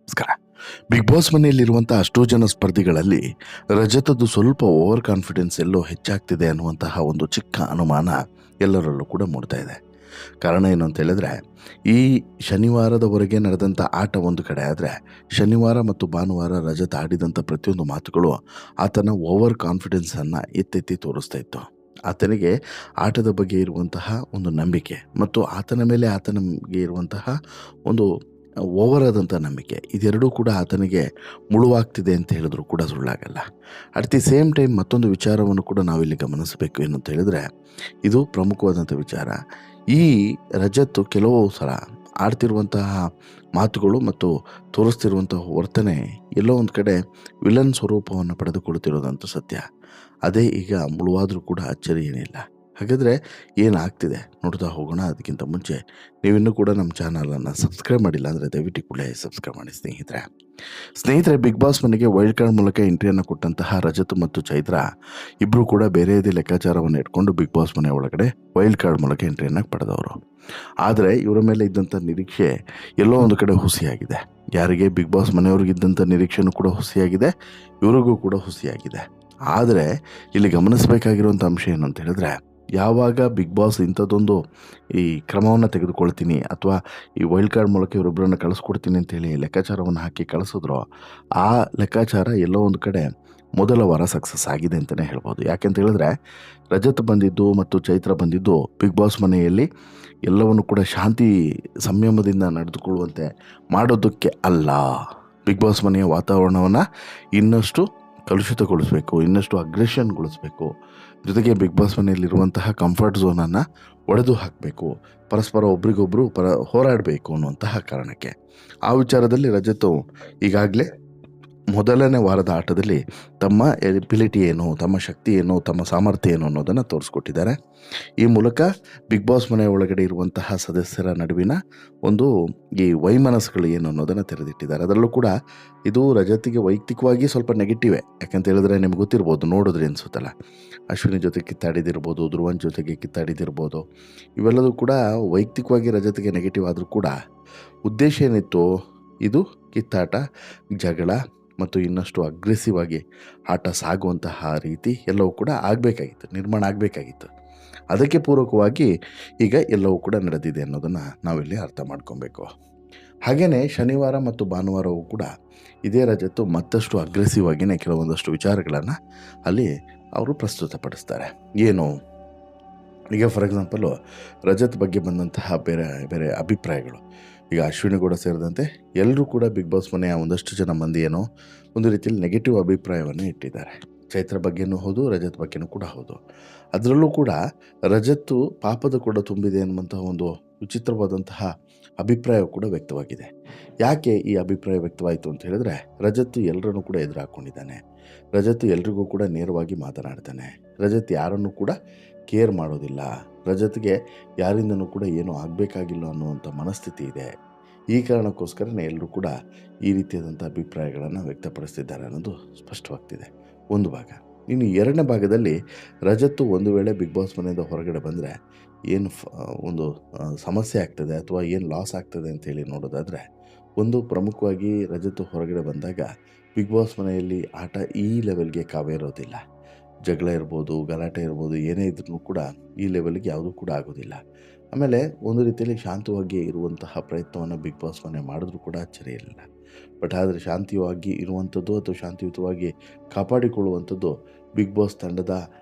ನಮಸ್ಕಾರ. Big boss ಮನೆಯಲ್ಲಿರುವಂಥ ಅಷ್ಟೋ ಜನ ಸ್ಪರ್ಧಿಗಳಲ್ಲಿ ರಜತದ್ದು ಸ್ವಲ್ಪ ಓವರ್ ಕಾನ್ಫಿಡೆನ್ಸ್ ಎಲ್ಲೋ ಹೆಚ್ಚಾಗ್ತಿದೆ ಅನ್ನುವಂತಹ ಒಂದು ಚಿಕ್ಕ ಅನುಮಾನ ಎಲ್ಲರಲ್ಲೂ ಕೂಡ ಮೂಡ್ತಾ ಇದೆ. ಕಾರಣ ಏನು ಅಂತ ಹೇಳಿದ್ರೆ, ಈ ಶನಿವಾರದವರೆಗೆ ನಡೆದಂಥ ಆಟ ಒಂದು ಕಡೆ ಆದರೆ, ಶನಿವಾರ ಮತ್ತು ಭಾನುವಾರ ರಜತ್ ಆಡಿದಂಥ ಪ್ರತಿಯೊಂದು ಮಾತುಗಳು ಆತನ ಓವರ್ ಕಾನ್ಫಿಡೆನ್ಸನ್ನು ಎತ್ತೆತ್ತಿ ತೋರಿಸ್ತಾ ಇತ್ತು. ಆತನಿಗೆ ಆಟದ ಬಗ್ಗೆ ಇರುವಂತಹ ಒಂದು ನಂಬಿಕೆ ಮತ್ತು ಆತನ ಮೇಲೆ ಆತನಿಗೆ ಇರುವಂತಹ ಒಂದು ಓವರ್ ಆದಂಥ ನಂಬಿಕೆ, ಇದೆರಡೂ ಕೂಡ ಆತನಿಗೆ ಮುಳುವಾಗ್ತಿದೆ ಅಂತ ಹೇಳಿದ್ರು ಕೂಡ ಸುಳ್ಳಾಗಲ್ಲ. ಅಟ್ ದಿ ಸೇಮ್ ಟೈಮ್ ಮತ್ತೊಂದು ವಿಚಾರವನ್ನು ಕೂಡ ನಾವಿಲ್ಲಿ ಗಮನಿಸಬೇಕು. ಏನಂತ ಹೇಳಿದ್ರೆ, ಇದು ಪ್ರಮುಖವಾದಂಥ ವಿಚಾರ. ಈ ರಜತ್ತು ಕೆಲವು ಸಲ ಆಡ್ತಿರುವಂತಹ ಮಾತುಗಳು ಮತ್ತು ತೋರಿಸ್ತಿರುವಂತಹ ವರ್ತನೆ ಎಲ್ಲೋ ಒಂದು ಕಡೆ ವಿಲನ್ ಸ್ವರೂಪವನ್ನು ಪಡೆದುಕೊಳ್ತಿರೋದಂತೂ ಸತ್ಯ. ಅದೇ ಈಗ ಮುಳುವಾದರೂ ಕೂಡ ಅಚ್ಚರಿ ಏನಿಲ್ಲ. ಹಾಗಾದರೆ ಏನಾಗ್ತಿದೆ ನೋಡ್ತಾ ಹೋಗೋಣ. ಅದಕ್ಕಿಂತ ಮುಂಚೆ ನೀವಿನ್ನೂ ಕೂಡ ನಮ್ಮ ಚಾನಲನ್ನು ಸಬ್ಸ್ಕ್ರೈಬ್ ಮಾಡಿಲ್ಲ ಅಂದರೆ ದಯವಿಟ್ಟು ಕೂಡ ಸಬ್ಸ್ಕ್ರೈಬ್ ಮಾಡಿ ಸ್ನೇಹಿತರೆ. ಬಿಗ್ ಬಾಸ್ ಮನೆಗೆ ವೈಲ್ಡ್ ಕಾರ್ಡ್ ಮೂಲಕ ಎಂಟ್ರಿಯನ್ನು ಕೊಟ್ಟಂತಹ ರಜತ್ ಮತ್ತು ಚೈತ್ರ ಇಬ್ಬರು ಕೂಡ ಬೇರೆಯದೇ ಲೆಕ್ಕಾಚಾರವನ್ನು ಇಟ್ಕೊಂಡು ಬಿಗ್ ಬಾಸ್ ಮನೆ ಒಳಗಡೆ ವೈಲ್ಡ್ ಕಾರ್ಡ್ ಮೂಲಕ ಎಂಟ್ರಿಯನ್ನು ಪಡೆದವರು. ಆದರೆ ಇವರ ಮೇಲೆ ಇದ್ದಂಥ ನಿರೀಕ್ಷೆ ಎಲ್ಲೋ ಒಂದು ಕಡೆ ಹುಸಿಯಾಗಿದೆ. ಯಾರಿಗೆ ಬಿಗ್ ಬಾಸ್ ಮನೆಯವ್ರಿಗಿದ್ದಂಥ ನಿರೀಕ್ಷೆನೂ ಕೂಡ ಹುಸಿಯಾಗಿದೆ, ಇವರಿಗೂ ಕೂಡ ಹುಸಿಯಾಗಿದೆ. ಆದರೆ ಇಲ್ಲಿ ಗಮನಿಸಬೇಕಾಗಿರುವಂಥ ಅಂಶ ಏನು ಅಂತ ಹೇಳಿದ್ರೆ, ಯಾವಾಗ ಬಿಗ್ ಬಾಸ್ ಇಂಥದ್ದೊಂದು ಈ ಕ್ರಮವನ್ನು ತೆಗೆದುಕೊಳ್ತೀನಿ ಅಥವಾ ಈ ವೈಲ್ಡ್ ಕಾರ್ಡ್ ಮೂಲಕ ಇವರೊಬ್ಬರನ್ನು ಕಳಿಸ್ಕೊಡ್ತೀನಿ ಅಂತೇಳಿ ಲೆಕ್ಕಾಚಾರವನ್ನು ಹಾಕಿ ಕಳಿಸಿದ್ರೋ, ಆ ಲೆಕ್ಕಾಚಾರ ಎಲ್ಲೋ ಒಂದು ಕಡೆ ಮೊದಲ ವಾರ ಸಕ್ಸಸ್ ಆಗಿದೆ ಅಂತಲೇ ಹೇಳ್ಬೋದು. ಯಾಕೆಂತ ಹೇಳಿದ್ರೆ, ರಜತ್ ಬಂದಿದ್ದು ಮತ್ತು ಚೈತ್ರ ಬಂದಿದ್ದು ಬಿಗ್ ಬಾಸ್ ಮನೆಯಲ್ಲಿ ಎಲ್ಲವನ್ನು ಕೂಡ ಶಾಂತಿ ಸಂಯಮದಿಂದ ನಡೆದುಕೊಳ್ಳುವಂತೆ ಮಾಡೋದಕ್ಕೆ ಅಲ್ಲ. ಬಿಗ್ ಬಾಸ್ ಮನೆಯ ವಾತಾವರಣವನ್ನು ಇನ್ನಷ್ಟು ಕಲುಷಿತಗೊಳಿಸಬೇಕು, ಇನ್ನಷ್ಟು ಅಗ್ರೆಷನ್ಗೊಳಿಸಬೇಕು. ಜೊತೆಗೆ ಬಿಗ್ ಬಾಸ್ ಮನೆಯಲ್ಲಿರುವಂತಹ ಕಂಫರ್ಟ್ ಝೋನನ್ನು ಒಡೆದು ಹಾಕಬೇಕು, ಪರಸ್ಪರ ಒಬ್ರಿಗೊಬ್ಬರು ಹೋರಾಡಬೇಕು ಅನ್ನುವಂತಹ ಕಾರಣಕ್ಕೆ ಆ ವಿಚಾರದಲ್ಲಿ ರಜತ್ ಈಗಾಗಲೇ ಮೊದಲನೇ ವಾರದ ಆಟದಲ್ಲಿ ತಮ್ಮ ಎಬಿಲಿಟಿ ಏನು, ತಮ್ಮ ಶಕ್ತಿ ಏನು, ತಮ್ಮ ಸಾಮರ್ಥ್ಯ ಏನು ಅನ್ನೋದನ್ನು ತೋರಿಸ್ಕೊಟ್ಟಿದ್ದಾರೆ. ಈ ಮೂಲಕ ಬಿಗ್ ಬಾಸ್ ಮನೆಯ ಒಳಗಡೆ ಇರುವಂತಹ ಸದಸ್ಯರ ನಡುವಿನ ಒಂದು ಈ ವೈಮನಸ್ಸುಗಳು ಏನು ಅನ್ನೋದನ್ನು ತೆರೆದಿಟ್ಟಿದ್ದಾರೆ. ಅದರಲ್ಲೂ ಕೂಡ ಇದು ರಜತಿಗೆ ವೈಯಕ್ತಿಕವಾಗಿ ಸ್ವಲ್ಪ ನೆಗೆಟಿವೇ. ಯಾಕಂತ ಹೇಳಿದ್ರೆ ನಿಮ್ಗೆ ಗೊತ್ತಿರ್ಬೋದು, ನೋಡಿದ್ರೆ ಅನಿಸುತ್ತಲ್ಲ, ಅಶ್ವಿನಿ ಜೊತೆ ಕಿತ್ತಾಡಿದಿರ್ಬೋದು, ಧ್ರುವನ್ ಜೊತೆಗೆ ಕಿತ್ತಾಡಿದಿರ್ಬೋದು, ಇವೆಲ್ಲದೂ ಕೂಡ ವೈಯಕ್ತಿಕವಾಗಿ ರಜತಿಗೆ ನೆಗೆಟಿವ್ ಆದರೂ ಕೂಡ ಉದ್ದೇಶ ಏನಿತ್ತು, ಇದು ಕಿತ್ತಾಟ, ಜಗಳ ಮತ್ತು ಇನ್ನಷ್ಟು ಅಗ್ರೆಸಿವ್ ಆಗಿ ಆಟ ಸಾಗುವಂತಹ ರೀತಿ ಎಲ್ಲವೂ ಕೂಡ ಆಗಬೇಕಾಗಿತ್ತು, ನಿರ್ಮಾಣ ಆಗಬೇಕಾಗಿತ್ತು. ಅದಕ್ಕೆ ಪೂರಕವಾಗಿ ಈಗ ಎಲ್ಲವೂ ಕೂಡ ನಡೆದಿದೆ ಅನ್ನೋದನ್ನು ನಾವಿಲ್ಲಿ ಅರ್ಥ ಮಾಡ್ಕೊಬೇಕು. ಹಾಗೆಯೇ ಶನಿವಾರ ಮತ್ತು ಭಾನುವಾರವೂ ಕೂಡ ಇದೇ ರಜತ್ತು ಮತ್ತಷ್ಟು ಅಗ್ರೆಸಿವ್ ಆಗಿಯೇ ಕೆಲವೊಂದಷ್ಟು ವಿಚಾರಗಳನ್ನು ಅಲ್ಲಿ ಅವರು ಪ್ರಸ್ತುತಪಡಿಸ್ತಾರೆ. ಏನು ಈಗ ಫಾರ್ ಎಕ್ಸಾಂಪಲು ರಜತ್ ಬಗ್ಗೆ ಬಂದಂತಹ ಬೇರೆ ಬೇರೆ ಅಭಿಪ್ರಾಯಗಳು, ಈಗ ಅಶ್ವಿನಿ ಕೂಡ ಸೇರಿದಂತೆ ಎಲ್ಲರೂ ಕೂಡ ಬಿಗ್ ಬಾಸ್ ಮನೆಯ ಒಂದಷ್ಟು ಜನ ಮಂದಿ ಏನೋ ಒಂದು ರೀತಿಯಲ್ಲಿ ನೆಗೆಟಿವ್ ಅಭಿಪ್ರಾಯವನ್ನು ಇಟ್ಟಿದ್ದಾರೆ. ಚೈತ್ರ ಬಗ್ಗೆನೂ ಹೌದು, ರಜತ್ ಬಗ್ಗೆನೂ ಕೂಡ ಹೌದು. ಅದರಲ್ಲೂ ಕೂಡ ರಜತ್ತು ಪಾಪದ ಕೂಡ ತುಂಬಿದೆ ಅನ್ನುವಂತಹ ಒಂದು ವಿಚಿತ್ರವಾದಂತಹ ಅಭಿಪ್ರಾಯ ಕೂಡ ವ್ಯಕ್ತವಾಗಿದೆ. ಯಾಕೆ ಈ ಅಭಿಪ್ರಾಯ ವ್ಯಕ್ತವಾಯಿತು ಅಂತ ಹೇಳಿದ್ರೆ, ರಜತ್ ಎಲ್ಲರನ್ನೂ ಕೂಡ ಎದುರು ಹಾಕ್ಕೊಂಡಿದ್ದಾನೆ. ರಜತ್ ಎಲ್ರಿಗೂ ಕೂಡ ನೇರವಾಗಿ ಮಾತನಾಡ್ತಾನೆ. ರಜತ್ ಯಾರನ್ನೂ ಕೂಡ ಕೇರ್ ಮಾಡೋದಿಲ್ಲ. ರಜತ್ಗೆ ಯಾರಿಂದನೂ ಕೂಡ ಏನೂ ಆಗಬೇಕಾಗಿಲ್ಲ ಅನ್ನುವಂಥ ಮನಸ್ಥಿತಿ ಇದೆ. ಈ ಕಾರಣಕ್ಕೋಸ್ಕರನೇ ಎಲ್ಲರೂ ಕೂಡ ಈ ರೀತಿಯಾದಂಥ ಅಭಿಪ್ರಾಯಗಳನ್ನು ವ್ಯಕ್ತಪಡಿಸ್ತಿದ್ದಾರೆ ಅನ್ನೋದು ಸ್ಪಷ್ಟವಾಗ್ತಿದೆ ಒಂದು ಭಾಗ. ಇನ್ನು ಎರಡನೇ ಭಾಗದಲ್ಲಿ ರಜತ್ತು ಒಂದು ವೇಳೆ ಬಿಗ್ ಬಾಸ್ ಮನೆಯಿಂದ ಹೊರಗಡೆ ಬಂದರೆ ಏನು ಒಂದು ಸಮಸ್ಯೆ ಆಗ್ತದೆ ಅಥವಾ ಏನು ಲಾಸ್ ಆಗ್ತದೆ ಅಂತೇಳಿ ನೋಡೋದಾದರೆ, ಒಂದು ಪ್ರಮುಖವಾಗಿ ರಜತ್ತು ಹೊರಗಡೆ ಬಂದಾಗ ಬಿಗ್ ಬಾಸ್ ಮನೆಯಲ್ಲಿ ಆಟ ಈ ಲೆವೆಲ್ಗೆ ಕಾವೇರೋದಿಲ್ಲ. ಜಗಳ ಇರ್ಬೋದು, ಗಲಾಟೆ ಇರ್ಬೋದು, ಏನೇ ಇದ್ರೂ ಕೂಡ ಈ ಲೆವೆಲ್ಗೆ ಯಾವುದೂ ಕೂಡ ಆಗೋದಿಲ್ಲ. ಆಮೇಲೆ ಒಂದು ರೀತಿಯಲ್ಲಿ ಶಾಂತವಾಗಿ ಇರುವಂತಹ ಪ್ರಯತ್ನವನ್ನು ಬಿಗ್ ಬಾಸ್ ಮನೆ ಮಾಡಿದ್ರೂ ಕೂಡ ಅಚ್ಚರಿ ಇರಲಿಲ್ಲ. ಬಟ್ ಆದರೆ ಶಾಂತಿಯಾಗಿ ಇರುವಂಥದ್ದು ಅಥವಾ ಶಾಂತಿಯುತವಾಗಿ ಕಾಪಾಡಿಕೊಳ್ಳುವಂಥದ್ದು ಬಿಗ್ ಬಾಸ್ ತಂಡದ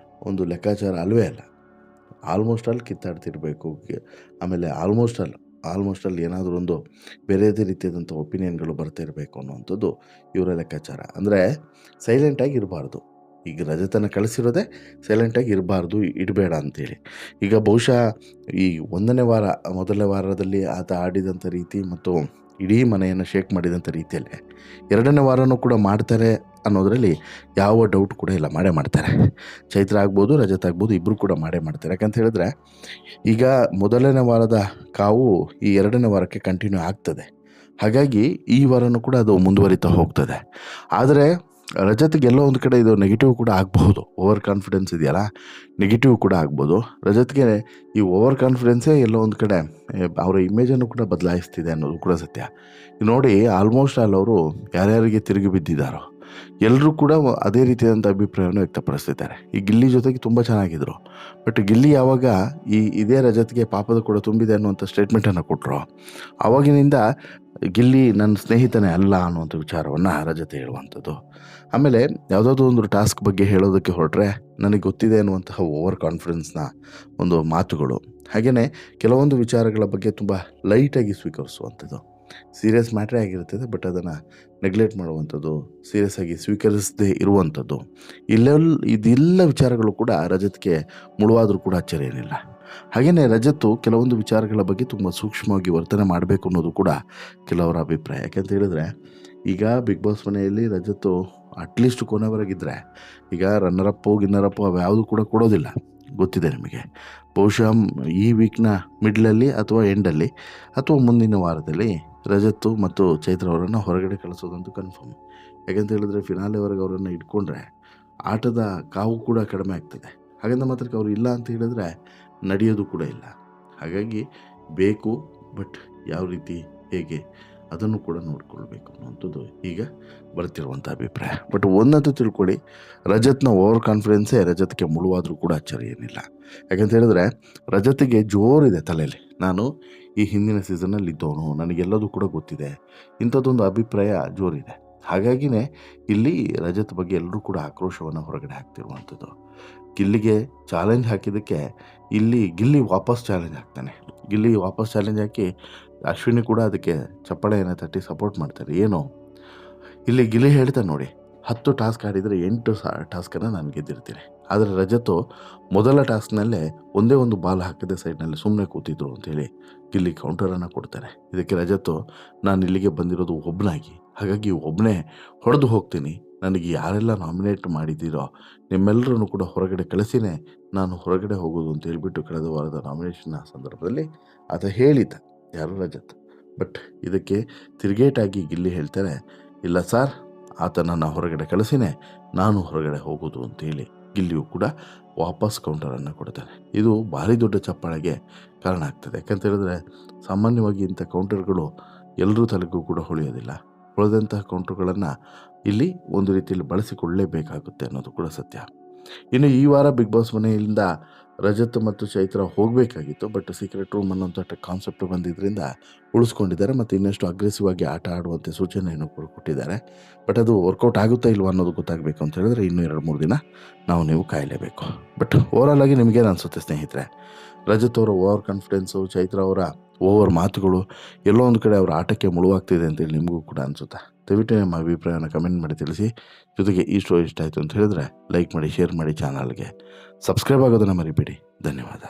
ಒಂದು ಲೆಕ್ಕಾಚಾರ ಅಲ್ಲವೇ ಅಲ್ಲ. ಆಲ್ಮೋಸ್ಟ್ ಆಲ್ ಕಿತ್ತಾಡ್ತಿರಬೇಕು, ಆಮೇಲೆ ಆಲ್ಮೋಸ್ಟ್ ಆಲ್ ಏನಾದರೂ ಒಂದು ಬೇರೆದೇ ರೀತಿಯಾದಂಥ ಒಪಿನಿಯನ್ಗಳು ಬರ್ತಾ ಇರಬೇಕು ಅನ್ನುವಂಥದ್ದು ಇವರ ಲೆಕ್ಕಾಚಾರ. ಅಂದರೆ ಸೈಲೆಂಟಾಗಿ ಇರಬಾರ್ದು. ಈಗ ರಜತನ್ನು ಕಳಿಸಿರೋದೇ ಸೈಲೆಂಟಾಗಿ ಇರಬಾರ್ದು, ಇಡಬೇಡ ಅಂತೇಳಿ. ಈಗ ಬಹುಶಃ ಈ ಮೊದಲನೇ ವಾರದಲ್ಲಿ ಆತ ಆಡಿದಂಥ ರೀತಿ ಮತ್ತು ಇಡೀ ಮನೆಯನ್ನು ಶೇಕ್ ಮಾಡಿದಂಥ ರೀತಿಯಲ್ಲೇ ಎರಡನೇ ವಾರನೂ ಕೂಡ ಮಾಡ್ತಾರೆ ಅನ್ನೋದರಲ್ಲಿ ಯಾವ ಡೌಟ್ ಕೂಡ ಇಲ್ಲ, ಮಾಡೇ ಮಾಡ್ತಾರೆ. ಚೈತ್ರ ಆಗ್ಬೋದು, ರಜತ್ ಆಗ್ಬೋದು, ಇಬ್ಬರು ಕೂಡ ಮಾಡೇ ಮಾಡ್ತಾರೆ. ಯಾಕಂತ ಹೇಳಿದ್ರೆ, ಈಗ ಮೊದಲನೇ ವಾರದ ಕಾವು ಈ ಎರಡನೇ ವಾರಕ್ಕೆ ಕಂಟಿನ್ಯೂ ಆಗ್ತದೆ. ಹಾಗಾಗಿ ಈ ವಾರನೂ ಕೂಡ ಅದು ಮುಂದುವರಿತಾ ಹೋಗ್ತದೆ. ಆದರೆ ರಜತ್‌ಗೆ ಎಲ್ಲೋ ಒಂದು ಕಡೆ ಇದು ನೆಗೆಟಿವ್ ಕೂಡ ಆಗಬಹುದು. ಓವರ್ ಕಾನ್ಫಿಡೆನ್ಸ್ ಇದೆಯಲ್ಲ, ನೆಗೆಟಿವ್ ಕೂಡ ಆಗ್ಬೋದು. ರಜತ್‌ಗೆ ಈ ಓವರ್ ಕಾನ್ಫಿಡೆನ್ಸೇ ಎಲ್ಲೋ ಒಂದು ಕಡೆ ಅವರ ಇಮೇಜನ್ನು ಕೂಡ ಬದಲಾಯಿಸ್ತಿದೆ ಅನ್ನೋದು ಕೂಡ ಸತ್ಯ. ನೋಡಿ ಆಲ್ಮೋಸ್ಟ್ ಆಲ್ ಅವರು ಯಾರ್ಯಾರಿಗೆ ತಿರುಗಿ ಬಿದ್ದಿದ್ದಾರೋ ಎಲ್ಲರೂ ಕೂಡ ಅದೇ ರೀತಿಯಾದಂಥ ಅಭಿಪ್ರಾಯವನ್ನು ವ್ಯಕ್ತಪಡಿಸ್ತಿದ್ದಾರೆ. ಈ ಗಿಲ್ಲಿ ಜೊತೆಗೆ ತುಂಬ ಚೆನ್ನಾಗಿದ್ರು. ಬಟ್ ಗಿಲ್ಲಿ ಯಾವಾಗ ಇದೇ ರಜತ್‌ಗೆ ಪಾಪದ ಕೂಡ ತುಂಬಿದೆ ಅನ್ನುವಂಥ ಸ್ಟೇಟ್ಮೆಂಟನ್ನು ಕೊಟ್ಟರೋ, ಆವಾಗಿನಿಂದ ಗಿಲ್ಲಿ ನನ್ನ ಸ್ನೇಹಿತನೇ ಅಲ್ಲ ಅನ್ನುವಂಥ ವಿಚಾರವನ್ನು ರಜತ್ ಹೇಳುವಂಥದ್ದು. ಆಮೇಲೆ ಯಾವುದಾದ್ರೂ ಒಂದು ಟಾಸ್ಕ್ ಬಗ್ಗೆ ಹೇಳೋದಕ್ಕೆ ಹೊರಟ್ರೆ ನನಗೆ ಗೊತ್ತಿದೆ ಅನ್ನುವಂತಹ ಓವರ್ ಕಾನ್ಫಿಡೆನ್ಸ್ನ ಒಂದು ಮಾತುಗಳು. ಹಾಗೆಯೇ ಕೆಲವೊಂದು ವಿಚಾರಗಳ ಬಗ್ಗೆ ತುಂಬ ಲೈಟಾಗಿ ಸ್ವೀಕರಿಸುವಂಥದ್ದು. ಸೀರಿಯಸ್ ಮ್ಯಾಟ್ರೇ ಆಗಿರ್ತದೆ, ಬಟ್ ಅದನ್ನು ನೆಗ್ಲೆಕ್ಟ್ ಮಾಡುವಂಥದ್ದು, ಸೀರಿಯಸ್ ಆಗಿ ಸ್ವೀಕರಿಸದೇ ಇರುವಂಥದ್ದು. ಇದೆಲ್ಲ ವಿಚಾರಗಳು ಕೂಡ ರಜತ್‌ಗೆ ಮುಳುವಾದರೂ ಕೂಡ ಅಚ್ಚರಿ ಏನಿಲ್ಲ. ಹಾಗೆಯೇ ರಜತ್ತು ಕೆಲವೊಂದು ವಿಚಾರಗಳ ಬಗ್ಗೆ ತುಂಬ ಸೂಕ್ಷ್ಮವಾಗಿ ವರ್ತನೆ ಮಾಡಬೇಕು ಅನ್ನೋದು ಕೂಡ ಕೆಲವರ ಅಭಿಪ್ರಾಯ. ಯಾಕೆಂತ ಹೇಳಿದ್ರೆ ಈಗ ಬಿಗ್ ಬಾಸ್ ಮನೆಯಲ್ಲಿ ರಜತ್ತು ಅಟ್ಲೀಸ್ಟ್ ಕೊನೆವರೆಗಿದ್ದರೆ, ಈಗ ರನ್ನರಪ್ಪು ಗಿನ್ನರಪ್ಪು ಅವ್ಯಾವುದು ಕೂಡ ಕೊಡೋದಿಲ್ಲ, ಗೊತ್ತಿದೆ ನಿಮಗೆ. ಬಹುಶಃ ಈ ವೀಕ್ನ ಮಿಡ್ಲಲ್ಲಿ ಅಥವಾ ಎಂಡಲ್ಲಿ ಅಥವಾ ಮುಂದಿನ ವಾರದಲ್ಲಿ ರಜತ್ತು ಮತ್ತು ಚೈತ್ರ ಅವರನ್ನು ಹೊರಗಡೆ ಕಳಿಸೋದಂತೂ ಕನ್ಫರ್ಮ್. ಯಾಕೆಂತ ಹೇಳಿದ್ರೆ ಫಿನಾಲೆವರೆಗೆ ಅವರನ್ನು ಇಟ್ಕೊಂಡ್ರೆ ಆಟದ ಕಾವು ಕೂಡ ಕಡಿಮೆ ಆಗ್ತದೆ. ಹಾಗಂತ ಮಾತ್ರಕ್ಕೆ ಅವರು ಇಲ್ಲ ಅಂತ ಹೇಳಿದ್ರೆ ನಡೆಯೋದು ಕೂಡ ಇಲ್ಲ. ಹಾಗಾಗಿ ಬೇಕು, ಬಟ್ ಯಾವ ರೀತಿ ಹೇಗೆ ಅದನ್ನು ಕೂಡ ನೋಡಿಕೊಳ್ಬೇಕು ಅನ್ನುವಂಥದ್ದು ಈಗ ಬರ್ತಿರುವಂಥ ಅಭಿಪ್ರಾಯ. ಬಟ್ ಒಂದಂತೂ ತಿಳ್ಕೊಳ್ಳಿ, ರಜತ್ನ ಓವರ್ ಕಾನ್ಫಿಡೆನ್ಸೇ ರಜತ್ಗೆ ಮುಳುವಾದರೂ ಕೂಡ ಅಚ್ಚರಿ ಏನಿಲ್ಲ. ಯಾಕಂತ ಹೇಳಿದ್ರೆ ರಜತ್ಗೆ ಜೋರಿದೆ ತಲೆಯಲ್ಲಿ, ನಾನು ಈ ಹಿಂದಿನ ಸೀಸನಲ್ಲಿ ಇದ್ದವನು, ನನಗೆಲ್ಲದೂ ಕೂಡ ಗೊತ್ತಿದೆ, ಇಂಥದ್ದೊಂದು ಅಭಿಪ್ರಾಯ ಜೋರಿದೆ. ಹಾಗಾಗಿನೇ ಇಲ್ಲಿ ರಜತ್ ಬಗ್ಗೆ ಎಲ್ಲರೂ ಕೂಡ ಆಕ್ರೋಶವನ್ನು ಹೊರಗಡೆ ಹಾಕ್ತಿರುವಂಥದ್ದು. ಗಿಲ್ಲಿಗೆ ಚಾಲೆಂಜ್ ಹಾಕಿದ್ದಕ್ಕೆ ಇಲ್ಲಿ ಗಿಲ್ಲಿ ವಾಪಸ್ ಚಾಲೆಂಜ್ ಹಾಕ್ತಾನೆ. ಗಿಲ್ಲಿ ವಾಪಸ್ ಚಾಲೆಂಜ್ ಹಾಕಿ ಅಶ್ವಿನಿ ಕೂಡ ಅದಕ್ಕೆ ಚಪ್ಪಾಳೆಯನ್ನು ತಟ್ಟಿ ಸಪೋರ್ಟ್ ಮಾಡ್ತಾರೆ. ಏನು ಇಲ್ಲಿ ಗಿಲ್ಲಿ ಹೇಳ್ತಾನೆ ನೋಡಿ, 10 ಟಾಸ್ಕ್ ಆಡಿದರೆ 8 ಟಾಸ್ಕನ್ನು ನಾನು ಗೆದ್ದಿರ್ತೀನಿ. ಆದರೆ ರಜತು ಮೊದಲ ಟಾಸ್ಕ್ನಲ್ಲೇ ಒಂದೇ ಒಂದು ಬಾಲ್ ಹಾಕದೆ ಸೈಡ್ನಲ್ಲಿ ಸುಮ್ಮನೆ ಕೂತಿದ್ರು ಅಂತೇಳಿ ಗಿಲ್ಲಿ ಕೌಂಟರನ್ನು ಕೊಡ್ತಾರೆ. ಇದಕ್ಕೆ ರಜತು, ನಾನು ಇಲ್ಲಿಗೆ ಬಂದಿರೋದು ಒಬ್ಬನಾಗಿ, ಹಾಗಾಗಿ ಒಬ್ಬನೇ ಹೊಡೆದು ಹೋಗ್ತೀನಿ, ನನಗೆ ಯಾರೆಲ್ಲ ನಾಮಿನೇಟ್ ಮಾಡಿದ್ದೀರೋ ನಿಮ್ಮೆಲ್ಲರನ್ನು ಕೂಡ ಹೊರಗಡೆ ಕಳಿಸಿನೇ ನಾನು ಹೊರಗಡೆ ಹೋಗೋದು ಅಂತ ಹೇಳಿಬಿಟ್ಟು ಕಳೆದ ವಾರದ ನಾಮಿನೇಷನ್ನ ಸಂದರ್ಭದಲ್ಲಿ ಆತ ಹೇಳಿದ್ದ, ಯಾರು ರಜತ್. ಬಟ್ ಇದಕ್ಕೆ ತಿರುಗೇಟಾಗಿ ಗಿಲ್ಲಿ ಹೇಳ್ತಾರೆ, ಇಲ್ಲ ಸರ್, ಆತನನ್ನು ಹೊರಗಡೆ ಕಳಿಸಿನೇ ನಾನು ಹೊರಗಡೆ ಹೋಗೋದು ಅಂತೇಳಿ ಗಿಲ್ಲಿಯೂ ಕೂಡ ವಾಪಸ್ ಕೌಂಟರನ್ನು ಕೊಡ್ತಾರೆ. ಇದು ಭಾರಿ ದೊಡ್ಡ ಚಪ್ಪಾಳೆಗೆ ಕಾರಣ ಆಗ್ತದೆ. ಯಾಕಂತ ಹೇಳಿದ್ರೆ ಸಾಮಾನ್ಯವಾಗಿ ಇಂಥ ಕೌಂಟರ್ಗಳು ಎಲ್ಲರೂ ತಲೆಗೂ ಕೂಡ ಹೊಳೆಯೋದಿಲ್ಲ. ಹೊಳೆದಂತಹ ಕೌಂಟರ್ಗಳನ್ನು ಇಲ್ಲಿ ಒಂದು ರೀತಿಯಲ್ಲಿ ಬಳಸಿಕೊಳ್ಳಲೇಬೇಕಾಗುತ್ತೆ ಅನ್ನೋದು ಕೂಡ ಸತ್ಯ. ಇನ್ನು ಈ ವಾರ ಬಿಗ್ ಬಾಸ್ ಮನೆಯಿಂದ ರಜತ್ ಮತ್ತು ಚೈತ್ರ ಹೋಗಬೇಕಾಗಿತ್ತು, ಬಟ್ ಸೀಕ್ರೆಟ್ ರೂಮ್ ಅನ್ನೋಂಥ ಕಾನ್ಸೆಪ್ಟ್ ಬಂದಿದ್ದರಿಂದ ಉಳಿಸ್ಕೊಂಡಿದ್ದಾರೆ ಮತ್ತು ಇನ್ನಷ್ಟು ಅಗ್ರೆಸಿವ್ ಆಗಿ ಆಟ ಆಡುವಂತೆ ಸೂಚನೆಯನ್ನು ಕೂಡ ಕೊಟ್ಟಿದ್ದಾರೆ. ಬಟ್ ಅದು ವರ್ಕೌಟ್ ಆಗುತ್ತಾ ಇಲ್ವಾ ಅನ್ನೋದು ಗೊತ್ತಾಗಬೇಕು ಅಂತ ಹೇಳಿದ್ರೆ ಇನ್ನೂ 2-3 ದಿನ ನೀವು ಕಾಯಲೇಬೇಕು. ಬಟ್ ಓವರಾಲ್ ಆಗಿ ನಿಮಗೇನು ಅನಿಸುತ್ತೆ ಸ್ನೇಹಿತರೆ? ರಜತ್ ಅವರ ಓವರ್ ಕಾನ್ಫಿಡೆನ್ಸು, ಚೈತ್ರ ಅವರ ಓವರ್ ಮಾತುಗಳು ಎಲ್ಲೋ ಒಂದು ಕಡೆ ಅವರ ಆಟಕ್ಕೆ ಮುಳುವಾಗ್ತಿದೆ ಅಂತೇಳಿ ನಿಮಗೂ ಕೂಡ ಅನಿಸುತ್ತಾ? ದಯವಿಟ್ಟು ನಿಮ್ಮ ಅಭಿಪ್ರಾಯವನ್ನು ಕಮೆಂಟ್ ಮಾಡಿ ತಿಳಿಸಿ. ಜೊತೆಗೆ ಈ ಶೋ ಇಷ್ಟ ಆಯಿತು ಅಂತ ಹೇಳಿದ್ರೆ ಲೈಕ್ ಮಾಡಿ, ಶೇರ್ ಮಾಡಿ, ಚಾನಲ್ಗೆ ಸಬ್ಸ್ಕ್ರೈಬ್ ಆಗೋದನ್ನು ಮರಿಬೇಡಿ. ಧನ್ಯವಾದ.